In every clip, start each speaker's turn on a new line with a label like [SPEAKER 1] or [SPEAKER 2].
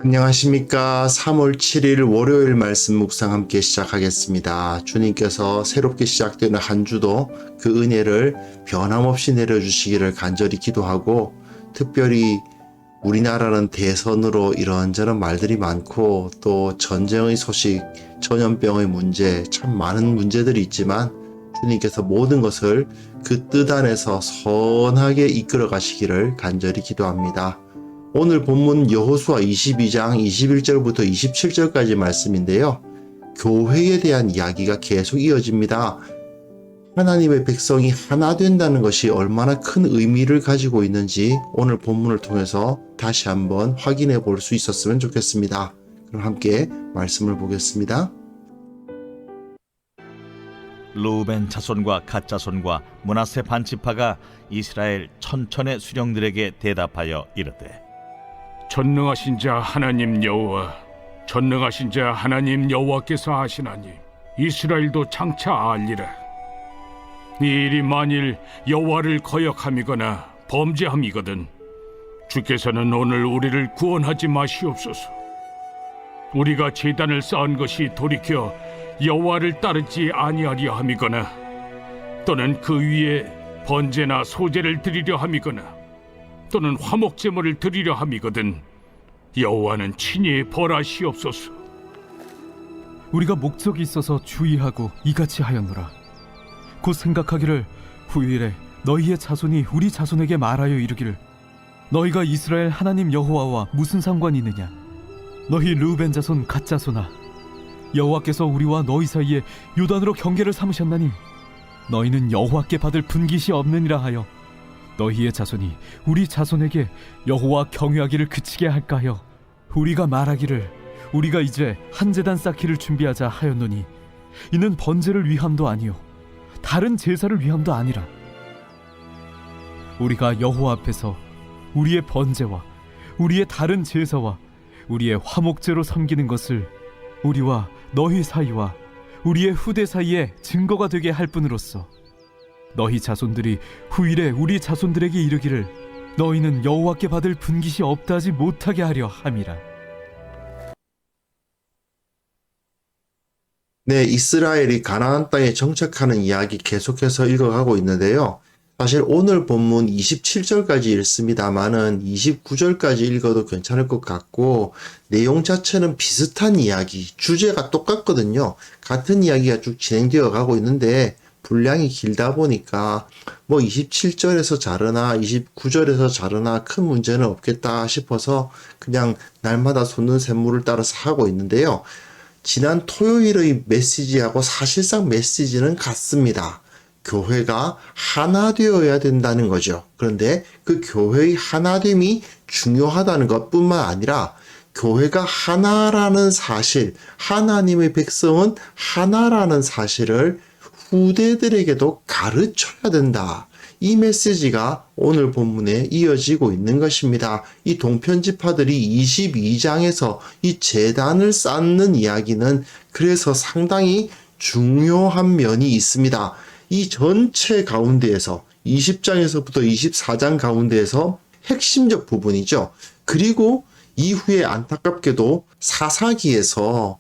[SPEAKER 1] 안녕하십니까. 3월 7일 월요일 말씀 묵상 함께 시작하겠습니다. 주님께서 새롭게 시작되는 한 주도 그 은혜를 변함없이 내려주시기를 간절히 기도하고, 특별히 우리나라는 대선으로 이런저런 말들이 많고 또 전쟁의 소식, 전염병의 문제, 참 많은 문제들이 있지만 주님께서 모든 것을 그 뜻 안에서 선하게 이끌어 가시기를 간절히 기도합니다. 오늘 본문 여호수아 22장 21절부터 27절까지 말씀인데요. 교회에 대한 이야기가 계속 이어집니다. 하나님의 백성이 하나 된다는 것이 얼마나 큰 의미를 가지고 있는지 오늘 본문을 통해서 다시 한번 확인해 볼 수 있었으면 좋겠습니다. 그럼 함께 말씀을 보겠습니다.
[SPEAKER 2] 르우벤 자손과 갓 자손과 므낫세 반 지파가 이스라엘 천천의 수령들에게 대답하여 이르되,
[SPEAKER 3] 전능하신 자 하나님 여호와, 전능하신 자 하나님 여호와께서 하시나니 이스라엘도 장차 알리라. 이 일이 만일 여호와를 거역함이거나 범죄함이거든 주께서는 오늘 우리를 구원하지 마시옵소서. 우리가 제단을 쌓은 것이 돌이켜 여호와를 따르지 아니하려 함이거나 또는 그 위에 번제나 소제를 드리려 함이거나 또는 화목제물을 드리려 함이거든 여호와는 친히 벌하시옵소서.
[SPEAKER 4] 우리가 목적이 있어서 주의하고 이같이 하였노라. 곧 생각하기를 후일에 너희의 자손이 우리 자손에게 말하여 이르기를, 너희가 이스라엘 하나님 여호와와 무슨 상관이 있느냐. 너희 르우벤 자손 갓 자손아, 여호와께서 우리와 너희 사이에 요단으로 경계를 삼으셨나니 너희는 여호와께 받을 분깃이 없느니라 하여 너희의 자손이 우리 자손에게 여호와 경외하기를 그치게 할까 하여 우리가 말하기를 우리가 이제 한 제단 쌓기를 준비하자 하였노니 이는 번제를 위함도 아니요 다른 제사를 위함도 아니라 우리가 여호와 앞에서 우리의 번제와 우리의 다른 제사와 우리의 화목제로 섬기는 것을 우리와 너희 사이와 우리의 후대 사이에 증거가 되게 할 뿐으로써 너희 자손들이 후일에 우리 자손들에게 이르기를 너희는 여호와께 받을 분깃이 없다 하지 못하게 하려 함이라.
[SPEAKER 1] 네, 이스라엘이 가나안 땅에 정착하는 이야기 계속해서 읽어가고 있는데요. 사실 오늘 본문 27절까지 읽습니다만은 29절까지 읽어도 괜찮을 것 같고, 내용 자체는 비슷한 이야기, 주제가 똑같거든요. 같은 이야기가 쭉 진행되어 가고 있는데 분량이 길다 보니까 뭐 27절에서 자르나 29절에서 자르나 큰 문제는 없겠다 싶어서 그냥 날마다 솟는 샘물을 따라서 하고 있는데요. 지난 토요일의 메시지하고 사실상 메시지는 같습니다. 교회가 하나 되어야 된다는 거죠. 그런데 그 교회의 하나됨이 중요하다는 것뿐만 아니라 교회가 하나라는 사실, 하나님의 백성은 하나라는 사실을 후대들에게도 가르쳐야 된다. 이 메시지가 오늘 본문에 이어지고 있는 것입니다. 이 동편지파들이 22장에서 이 제단을 쌓는 이야기는 그래서 상당히 중요한 면이 있습니다. 이 전체 가운데에서 20장에서부터 24장 가운데에서 핵심적 부분이죠. 그리고 이후에 안타깝게도 사사기에서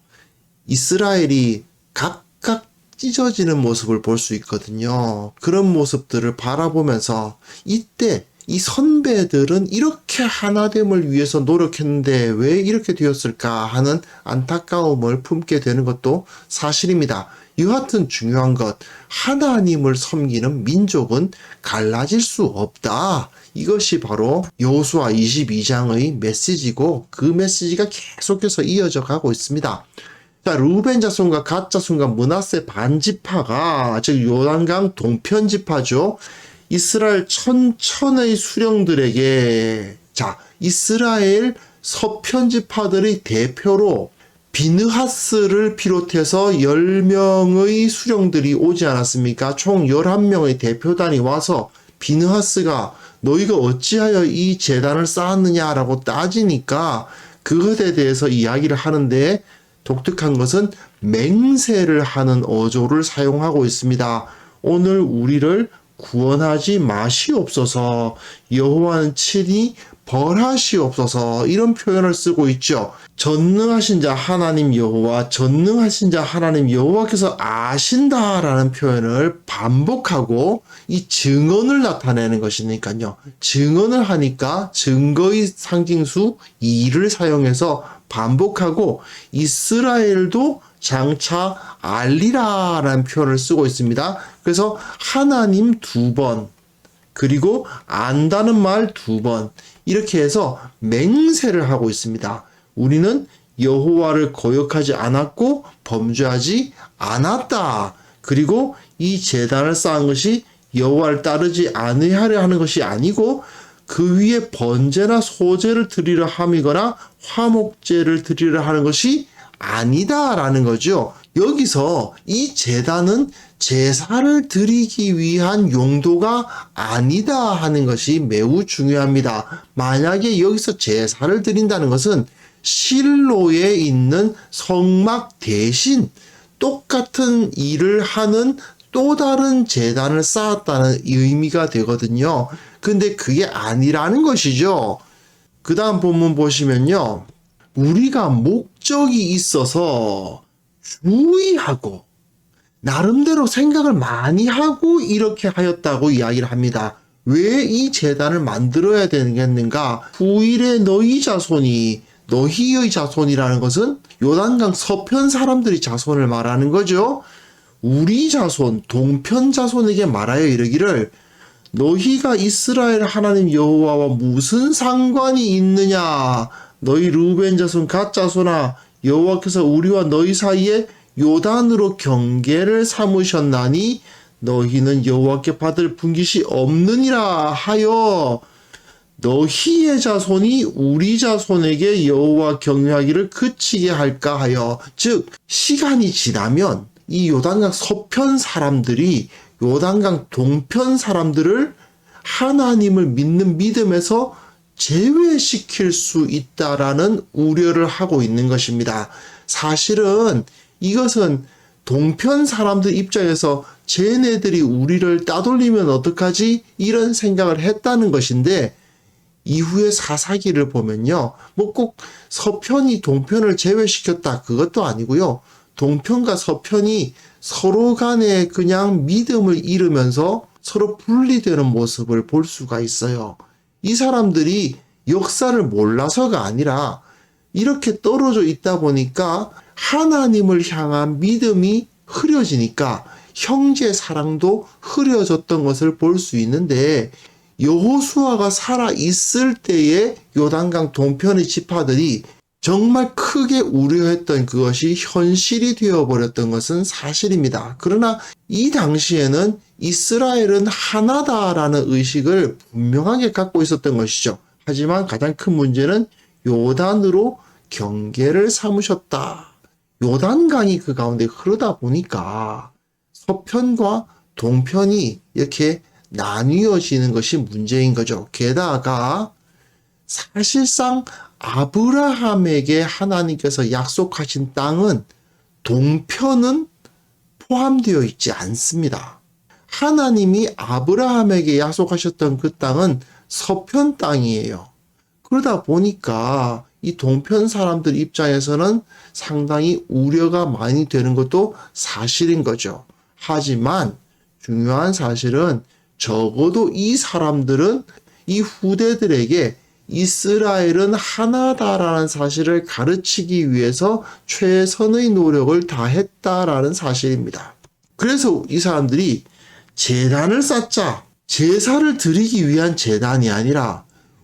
[SPEAKER 1] 이스라엘이 각각 찢어지는 모습을 볼 수 있거든요. 그런 모습들을 바라보면서 이때 이 선배들은 이렇게 하나됨을 위해서 노력했는데 왜 이렇게 되었을까 하는 안타까움을 품게 되는 것도 사실입니다. 여하튼 중요한 것, 하나님을 섬기는 민족은 갈라질 수 없다. 이것이 바로 여호수아 22장의 메시지고 그 메시지가 계속해서 이어져 가고 있습니다. 자, 르우벤 자손과 갓 자손과 므낫세 반 지파가, 즉 요단강 동편 지파죠. 이스라엘 천천의 수령들에게, 자, 이스라엘 서편 지파들의 대표로 비느하스를 비롯해서 10명의 수령들이 오지 않았습니까? 총 11명의 대표단이 와서 비느하스가 너희가 어찌하여 이 제단을 쌓았느냐라고 따지니까 그것에 대해서 이야기를 하는데, 독특한 것은 맹세를 하는 어조를 사용하고 있습니다. 오늘 우리를 구원하지 마시옵소서. 여호와는 친히 벌하시옵소서 이런 표현을 쓰고 있죠. 전능하신 자 하나님 여호와, 전능하신 자 하나님 여호와께서 아신다라는 표현을 반복하고 이 증언을 나타내는 것이니까요. 증언을 하니까 증거의 상징수 2를 사용해서 반복하고 이스라엘도 장차 알리라라는 표현을 쓰고 있습니다. 그래서 하나님 2번, 그리고 안다는 말 2번, 이렇게 해서 맹세를 하고 있습니다. 우리는 여호와를 거역하지 않았고 범죄하지 않았다. 그리고 이 제단을 쌓은 것이 여호와를 따르지 않으하려 하는 것이 아니고 그 위에 번제나 소제를 드리려 함이거나 화목제를 드리려 하는 것이 아니다라는 거죠. 여기서 이 제단은 제사를 드리기 위한 용도가 아니다 하는 것이 매우 중요합니다. 만약에 여기서 제사를 드린다는 것은 실로에 있는 성막 대신 똑같은 일을 하는 또 다른 제단을 쌓았다는 의미가 되거든요. 근데 그게 아니라는 것이죠. 그 다음 본문 보시면요. 우리가 목적이 있어서 주의하고 나름대로 생각을 많이 하고 이렇게 하였다고 이야기를 합니다. 왜 이 제단을 만들어야 되겠는가? 후일에 너희 자손이, 너희의 자손이라는 것은 요단강 서편 사람들이 자손을 말하는 거죠. 우리 자손, 동편 자손에게 말하여 이르기를 너희가 이스라엘 하나님 여호와와 무슨 상관이 있느냐? 너희 르우벤 자손 갓 자손아, 여호와께서 우리와 너희 사이에 요단으로 경계를 삼으셨나니 너희는 여호와께 받을 분깃이 없느니라 하여 너희의 자손이 우리 자손에게 여호와 경외하기를 그치게 할까 하여. 즉 시간이 지나면 이 요단강 서편 사람들이 요단강 동편 사람들을 하나님을 믿는 믿음에서 제외시킬 수 있다라는 우려를 하고 있는 것입니다. 사실은 이것은 동편 사람들 입장에서 쟤네들이 우리를 따돌리면 어떡하지? 이런 생각을 했다는 것인데 이후의 사사기를 보면요. 뭐 꼭 서편이 동편을 제외시켰다 그것도 아니고요. 동편과 서편이 서로 간에 그냥 믿음을 잃으면서 서로 분리되는 모습을 볼 수가 있어요. 이 사람들이 역사를 몰라서가 아니라 이렇게 떨어져 있다 보니까 하나님을 향한 믿음이 흐려지니까 형제 사랑도 흐려졌던 것을 볼 수 있는데 여호수아가 살아 있을 때의 요단강 동편의 지파들이 정말 크게 우려했던 그것이 현실이 되어버렸던 것은 사실입니다. 그러나 이 당시에는 이스라엘은 하나다라는 의식을 분명하게 갖고 있었던 것이죠. 하지만 가장 큰 문제는 요단으로 경계를 삼으셨다. 요단강이 그 가운데 흐르다 보니까 서편과 동편이 이렇게 나뉘어지는 것이 문제인 거죠. 게다가 사실상 아브라함에게 하나님께서 약속하신 땅은 동편은 포함되어 있지 않습니다. 하나님이 아브라함에게 약속하셨던 그 땅은 서편 땅이에요. 그러다 보니까 이 동편 사람들 입장에서는 상당히 우려가 많이 되는 것도 사실인 거죠. 하지만 중요한 사실은 적어도 이 사람들은 이 후대들에게 이스라엘은 하나다라는 사실을 가르치기 위해서 최선의 노력을 다했다라는 사실입니다. 그래서 이 사람들이 제단을 쌓자, 제사를 드리기 위한 제단이 아니라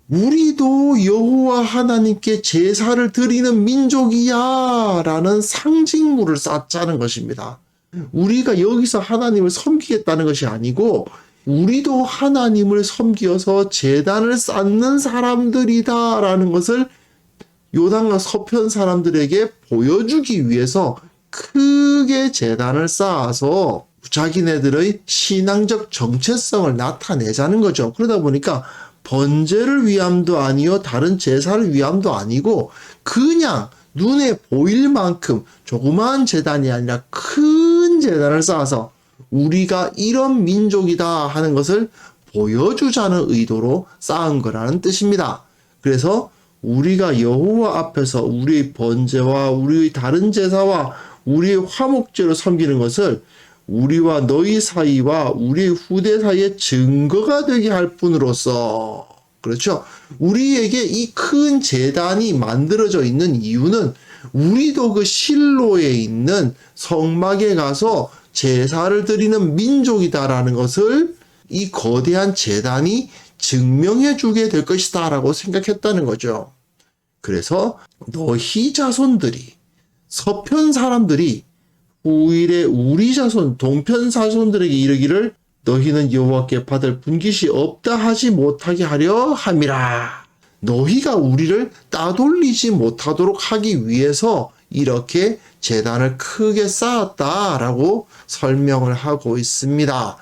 [SPEAKER 1] 우리도 여호와 하나님께 제사를 드리는 민족이야 라는 상징물을 쌓자는 것입니다. 우리가 여기서 하나님을 섬기겠다는 것이 아니고 우리도 하나님을 섬기어서 제단을 쌓는 사람들이다 라는 것을 요단강 서편 사람들에게 보여주기 위해서 크게 제단을 쌓아서 자기네들의 신앙적 정체성을 나타내자는 거죠. 그러다 보니까 번제를 위함도 아니요 다른 제사를 위함도 아니고 그냥 눈에 보일 만큼 조그마한 제단이 아니라 큰 제단을 쌓아서 우리가 이런 민족이다 하는 것을 보여주자는 의도로 쌓은 거라는 뜻입니다. 그래서 우리가 여호와 앞에서 우리의 번제와 우리의 다른 제사와 우리의 화목제로 섬기는 것을 우리와 너희 사이와 우리의 후대 사이의 증거가 되게 할 뿐으로써, 그렇죠? 우리에게 이 큰 제단이 만들어져 있는 이유는 우리도 그 실로에 있는 성막에 가서 제사를 드리는 민족이다라는 것을 이 거대한 제단이 증명해 주게 될 것이다 라고 생각했다는 거죠. 그래서 너희 자손들이, 서편 사람들이 후일에 우리 자손 동편 자손들에게 이르기를 너희는 여호와께 받을 분깃이 없다 하지 못하게 하려 함이라. 너희가 우리를 따돌리지 못하도록 하기 위해서 이렇게 제단을 크게 쌓았다라고 설명을 하고 있습니다.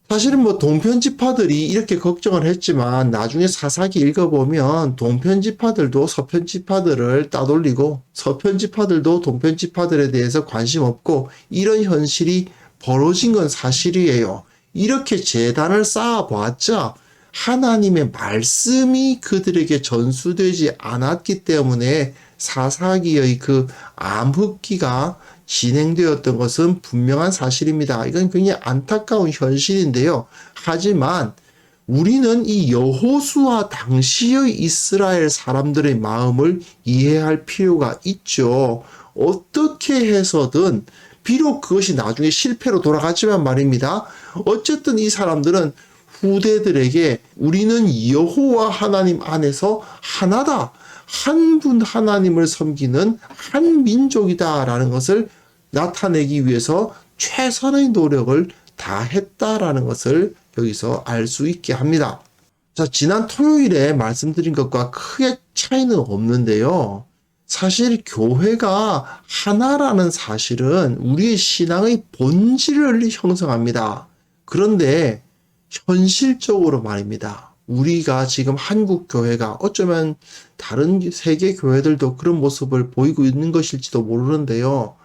[SPEAKER 1] 사실은 동편지파들이 이렇게 걱정을 했지만 나중에 사사기 읽어보면 동편지파들도 서편지파들을 따돌리고 서편지파들도 동편지파들에 대해서 관심 없고 이런 현실이 벌어진 건 사실이에요. 이렇게 제단을 쌓아봤자 하나님의 말씀이 그들에게 전수되지 않았기 때문에 사사기의 그 암흑기가 진행되었던 것은 분명한 사실입니다. 이건 굉장히 안타까운 현실인데요. 하지만 우리는 이 여호수아 당시의 이스라엘 사람들의 마음을 이해할 필요가 있죠. 어떻게 해서든 비록 그것이 나중에 실패로 돌아갔지만 말입니다. 어쨌든 이 사람들은 후대들에게 우리는 여호와 하나님 안에서 하나다. 한 분 하나님을 섬기는 한 민족이다라는 것을 나타내기 위해서 최선의 노력을 다했다라는 것을 여기서 알 수 있게 합니다. 자, 지난 토요일에 말씀드린 것과 크게 차이는 없는데요. 사실 교회가 하나라는 사실은 우리의 신앙의 본질을 형성합니다. 그런데 현실적으로 말입니다. 우리가 지금 한국 교회가 어쩌면 다른 세계 교회들도 그런 모습을 보이고 있는 것일지도 모르는데요.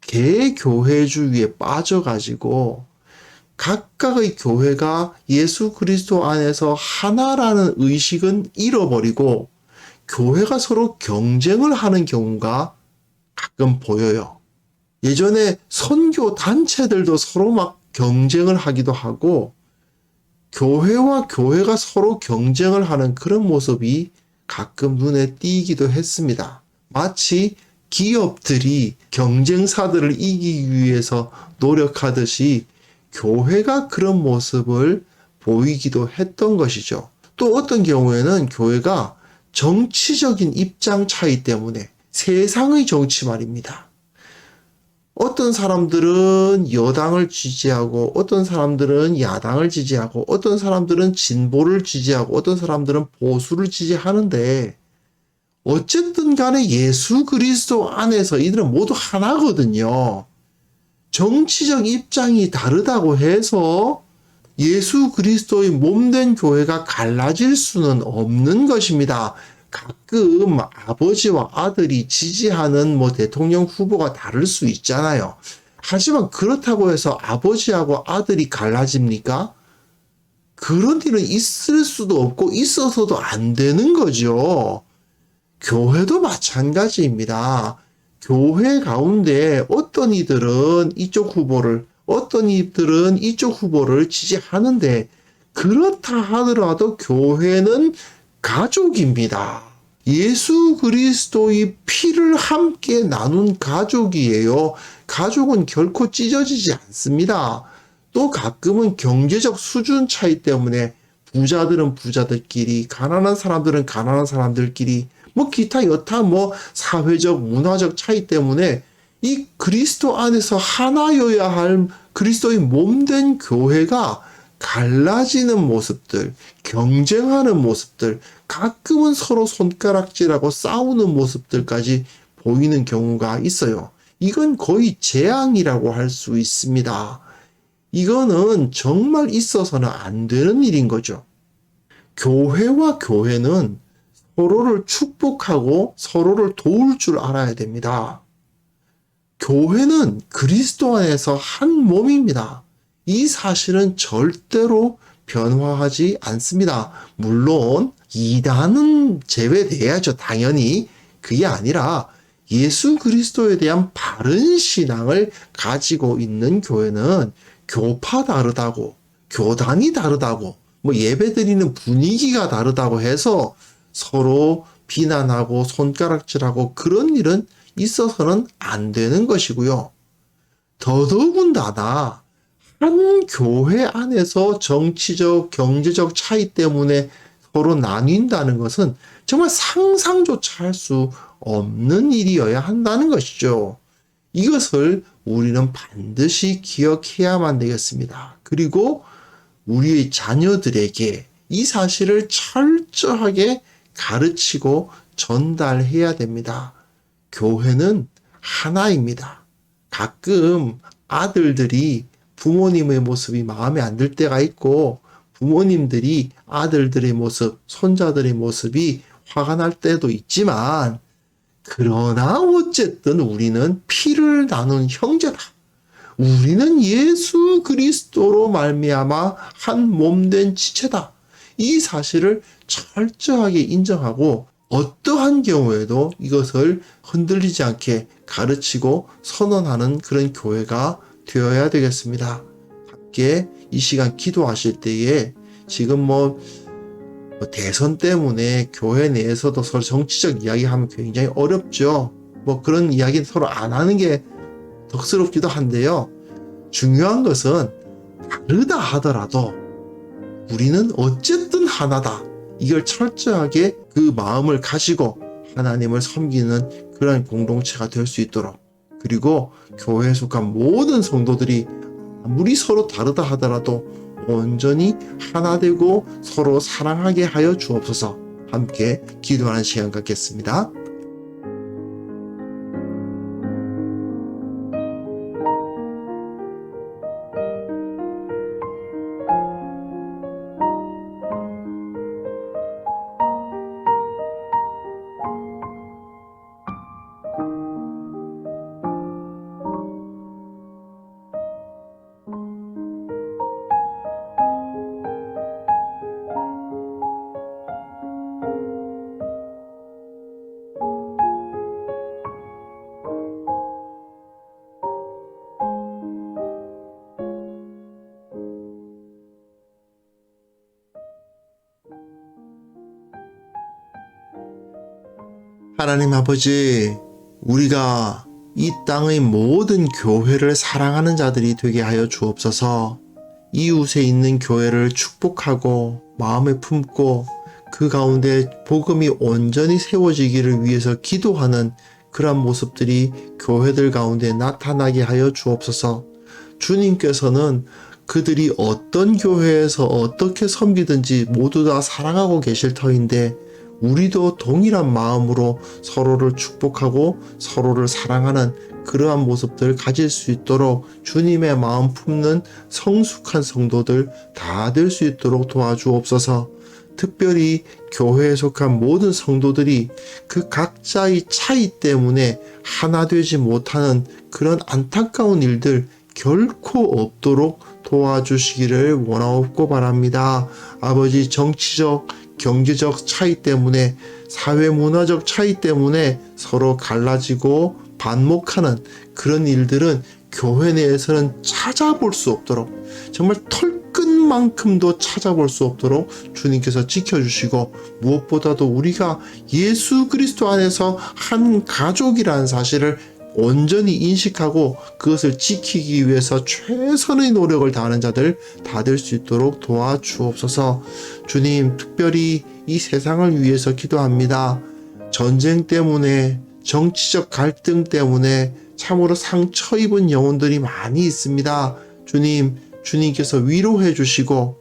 [SPEAKER 1] 개교회주의에 빠져가지고 각각의 교회가 예수 그리스도 안에서 하나라는 의식은 잃어버리고 교회가 서로 경쟁을 하는 경우가 가끔 보여요. 예전에 선교 단체들도 서로 막 경쟁을 하기도 하고 교회와 교회가 서로 경쟁을 하는 그런 모습이 가끔 눈에 띄기도 했습니다. 마치 기업들이 경쟁사들을 이기기 위해서 노력하듯이 교회가 그런 모습을 보이기도 했던 것이죠. 또 어떤 경우에는 교회가 정치적인 입장 차이 때문에 세상의 정치 말입니다. 어떤 사람들은 여당을 지지하고 어떤 사람들은 야당을 지지하고 어떤 사람들은 진보를 지지하고 어떤 사람들은 보수를 지지하는데 어쨌든 간에 예수 그리스도 안에서 이들은 모두 하나거든요. 정치적 입장이 다르다고 해서 예수 그리스도의 몸된 교회가 갈라질 수는 없는 것입니다. 가끔 아버지와 아들이 지지하는 대통령 후보가 다를 수 있잖아요. 하지만 그렇다고 해서 아버지하고 아들이 갈라집니까? 그런 일은 있을 수도 없고 있어서도 안 되는 거죠. 교회도 마찬가지입니다. 교회 가운데 어떤 이들은 이쪽 후보를, 어떤 이들은 이쪽 후보를 지지하는데 그렇다 하더라도 교회는 가족입니다. 예수 그리스도의 피를 함께 나눈 가족이에요. 가족은 결코 찢어지지 않습니다. 또 가끔은 경제적 수준 차이 때문에 부자들은 부자들끼리, 가난한 사람들은 가난한 사람들끼리, 기타 여타 사회적, 문화적 차이 때문에 이 그리스도 안에서 하나여야 할 그리스도의 몸된 교회가 갈라지는 모습들, 경쟁하는 모습들, 가끔은 서로 손가락질하고 싸우는 모습들까지 보이는 경우가 있어요. 이건 거의 재앙이라고 할 수 있습니다. 이거는 정말 있어서는 안 되는 일인 거죠. 교회와 교회는 서로를 축복하고 서로를 도울 줄 알아야 됩니다. 교회는 그리스도 안에서 한 몸입니다. 이 사실은 절대로 변화하지 않습니다. 물론 이단은 제외돼야죠. 당연히. 그게 아니라 예수 그리스도에 대한 바른 신앙을 가지고 있는 교회는 교파 다르다고, 교단이 다르다고, 뭐 예배드리는 분위기가 다르다고 해서 서로 비난하고 손가락질하고 그런 일은 있어서는 안 되는 것이고요. 더더군다나 한 교회 안에서 정치적, 경제적 차이 때문에 서로 나뉜다는 것은 정말 상상조차 할 수 없는 일이어야 한다는 것이죠. 이것을 우리는 반드시 기억해야만 되겠습니다. 그리고 우리의 자녀들에게 이 사실을 철저하게 가르치고 전달해야 됩니다. 교회는 하나입니다. 가끔 아들들이 부모님의 모습이 마음에 안 들 때가 있고 부모님들이 아들들의 모습, 손자들의 모습이 화가 날 때도 있지만 그러나 어쨌든 우리는 피를 나눈 형제다. 우리는 예수 그리스도로 말미암아 한 몸된 지체다. 이 사실을 철저하게 인정하고 어떠한 경우에도 이것을 흔들리지 않게 가르치고 선언하는 그런 교회가 되어야 되겠습니다. 함께 이 시간 기도하실 때에 지금 뭐 대선 때문에 교회 내에서도 서로 정치적 이야기하면 굉장히 어렵죠. 뭐 그런 이야기는 서로 안 하는 게 덕스럽기도 한데요. 중요한 것은 다르다 하더라도 우리는 어쨌든 하나다. 이걸 철저하게 그 마음을 가지고 하나님을 섬기는 그런 공동체가 될 수 있도록, 그리고 교회에 속한 모든 성도들이 아무리 서로 다르다 하더라도 온전히 하나 되고 서로 사랑하게 하여 주옵소서. 함께 기도하는 시간 갖겠습니다. 하나님 아버지, 우리가 이 땅의 모든 교회를 사랑하는 자들이 되게 하여 주옵소서. 이웃에 있는 교회를 축복하고 마음에 품고 그 가운데 복음이 온전히 세워지기를 위해서 기도하는 그러한 모습들이 교회들 가운데 나타나게 하여 주옵소서. 주님께서는 그들이 어떤 교회에서 어떻게 섬기든지 모두 다 사랑하고 계실 터인데 우리도 동일한 마음으로 서로를 축복하고 서로를 사랑하는 그러한 모습들 가질 수 있도록 주님의 마음 품는 성숙한 성도들 다 될 수 있도록 도와주옵소서. 특별히 교회에 속한 모든 성도들이 그 각자의 차이 때문에 하나 되지 못하는 그런 안타까운 일들 결코 없도록 도와주시기를 원하옵고 바랍니다. 아버지, 정치적, 경제적 차이 때문에, 사회 문화적 차이 때문에 서로 갈라지고 반목하는 그런 일들은 교회 내에서는 찾아볼 수 없도록, 정말 털끝만큼도 찾아볼 수 없도록 주님께서 지켜주시고, 무엇보다도 우리가 예수 그리스도 안에서 한 가족이라는 사실을 온전히 인식하고 그것을 지키기 위해서 최선의 노력을 다하는 자들 다 될 수 있도록 도와주옵소서. 주님, 특별히 이 세상을 위해서 기도합니다. 전쟁 때문에, 정치적 갈등 때문에 참으로 상처 입은 영혼들이 많이 있습니다. 주님, 주님께서 위로해 주시고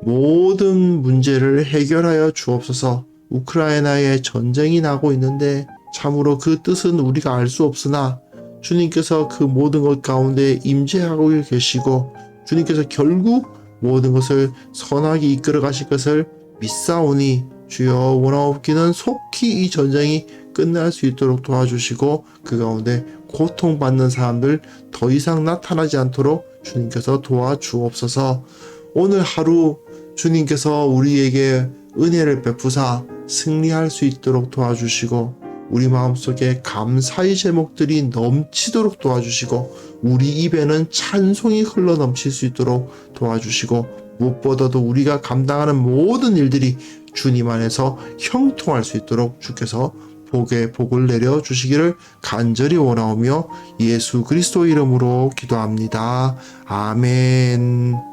[SPEAKER 1] 모든 문제를 해결하여 주옵소서. 우크라이나에 전쟁이 나고 있는데 참으로 그 뜻은 우리가 알 수 없으나 주님께서 그 모든 것 가운데 임재하고 계시고 주님께서 결국 모든 것을 선하게 이끌어 가실 것을 믿사오니 주여, 원하옵기는 속히 이 전쟁이 끝날 수 있도록 도와주시고 그 가운데 고통받는 사람들 더 이상 나타나지 않도록 주님께서 도와주옵소서. 오늘 하루 주님께서 우리에게 은혜를 베푸사 승리할 수 있도록 도와주시고 우리 마음속에 감사의 제목들이 넘치도록 도와주시고 우리 입에는 찬송이 흘러넘칠 수 있도록 도와주시고 무엇보다도 우리가 감당하는 모든 일들이 주님 안에서 형통할 수 있도록 주께서 복을 내려 주시기를 간절히 원하오며 예수 그리스도 이름으로 기도합니다. 아멘.